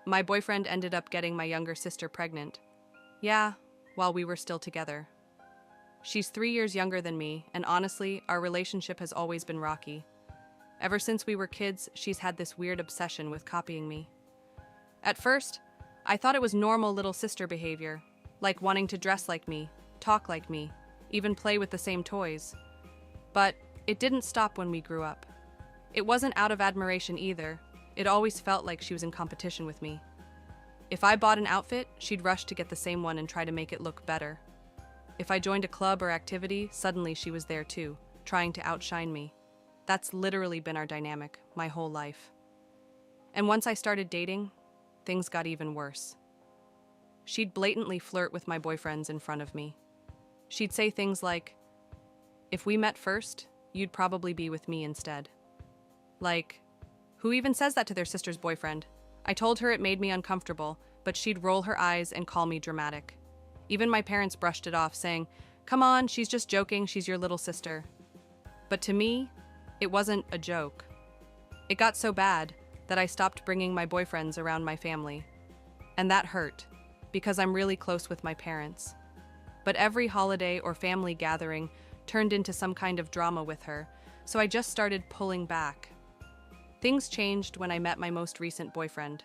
My boyfriend ended up getting my younger sister pregnant. Yeah, while we were still together. She's 3 years younger than me, and honestly, our relationship has always been rocky. Ever since we were kids, she's had this weird obsession with copying me. At first, I thought it was normal little sister behavior, like wanting to dress like me, talk like me, even play with the same toys. But it didn't stop when we grew up. It wasn't out of admiration either. It always felt like she was in competition with me. If I bought an outfit, she'd rush to get the same one and try to make it look better. If I joined a club or activity, suddenly she was there too, trying to outshine me. That's literally been our dynamic, my whole life. And once I started dating, things got even worse. She'd blatantly flirt with my boyfriends in front of me. She'd say things like, "If we met first, you'd probably be with me instead." Like, who even says that to their sister's boyfriend? I told her it made me uncomfortable, but she'd roll her eyes and call me dramatic. Even my parents brushed it off, saying, "Come on, she's just joking, she's your little sister." But to me, it wasn't a joke. It got so bad that I stopped bringing my boyfriends around my family. And that hurt, because I'm really close with my parents. But every holiday or family gathering turned into some kind of drama with her, so I just started pulling back. Things changed when I met my most recent boyfriend.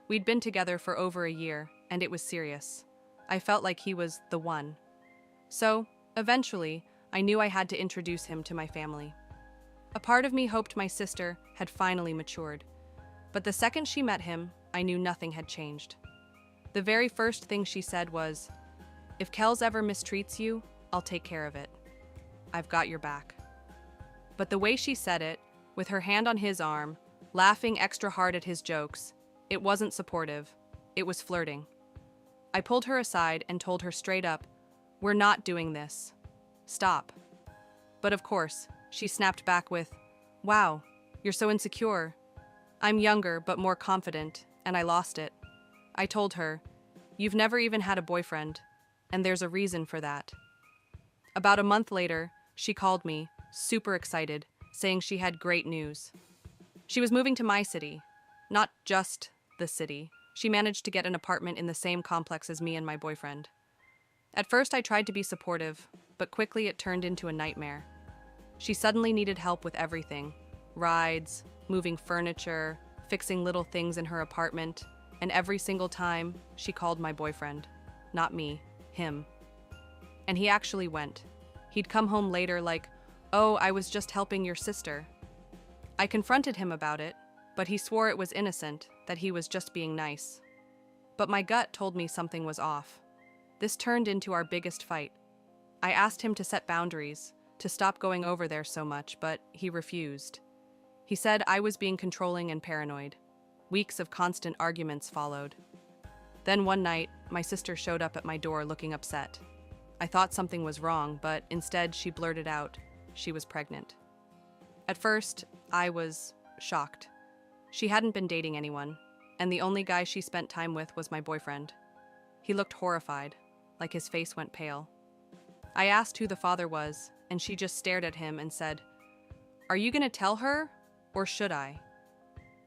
We'd been together for over a year, and it was serious. I felt like he was the one. So, eventually, I knew I had to introduce him to my family. A part of me hoped my sister had finally matured. But the second she met him, I knew nothing had changed. The very first thing she said was, "If Kels ever mistreats you, I'll take care of it. I've got your back." But the way she said it, with her hand on his arm, laughing extra hard at his jokes, it wasn't supportive, it was flirting. I pulled her aside and told her straight up, "We're not doing this. Stop." But of course, she snapped back with, "Wow, you're so insecure." I'm younger but more confident, and I lost it. I told her, "You've never even had a boyfriend, and there's a reason for that." About a month later, she called me, super excited, saying she had great news. She was moving to my city, not just the city. She managed to get an apartment in the same complex as me and my boyfriend. At first, I tried to be supportive, but quickly it turned into a nightmare. She suddenly needed help with everything: rides, moving furniture, fixing little things in her apartment, and every single time, she called my boyfriend. Not me, him. And he actually went. He'd come home later like, "Oh, I was just helping your sister." I confronted him about it, but he swore it was innocent, that he was just being nice. But my gut told me something was off. This turned into our biggest fight. I asked him to set boundaries, to stop going over there so much, but he refused. He said I was being controlling and paranoid. Weeks of constant arguments followed. Then one night, my sister showed up at my door looking upset. I thought something was wrong, but instead she blurted out she was pregnant. At first, I was shocked. She hadn't been dating anyone, and the only guy she spent time with was my boyfriend. He looked horrified, like his face went pale. I asked who the father was, and she just stared at him and said, "Are you gonna tell her, or should I?"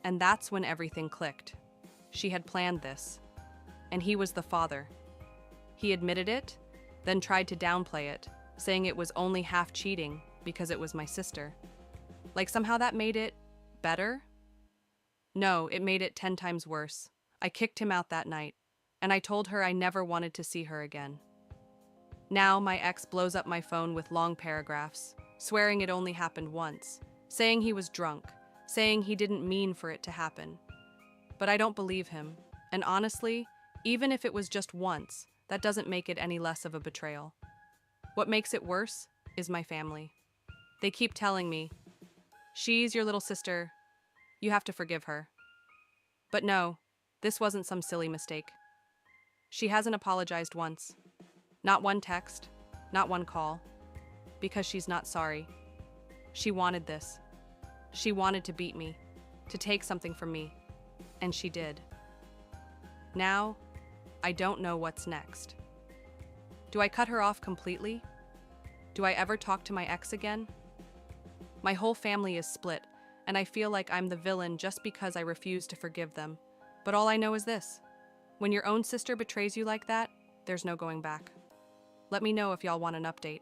And that's when everything clicked. She had planned this, and he was the father. He admitted it, then tried to downplay it, saying it was only half cheating because it was my sister. Like somehow that made it better? No, it made it 10 times worse. I kicked him out that night, and I told her I never wanted to see her again. Now my ex blows up my phone with long paragraphs, swearing it only happened once, saying he was drunk, saying he didn't mean for it to happen. But I don't believe him, and honestly, even if it was just once, that doesn't make it any less of a betrayal. What makes it worse is my family. They keep telling me, "She's your little sister. You have to forgive her." But no, this wasn't some silly mistake. She hasn't apologized once. Not one text, not one call. Because she's not sorry. She wanted this. She wanted to beat me, to take something from me, and she did. Now, I don't know what's next. Do I cut her off completely? Do I ever talk to my ex again? My whole family is split, and I feel like I'm the villain just because I refuse to forgive them. But all I know is this. When your own sister betrays you like that, there's no going back. Let me know if y'all want an update.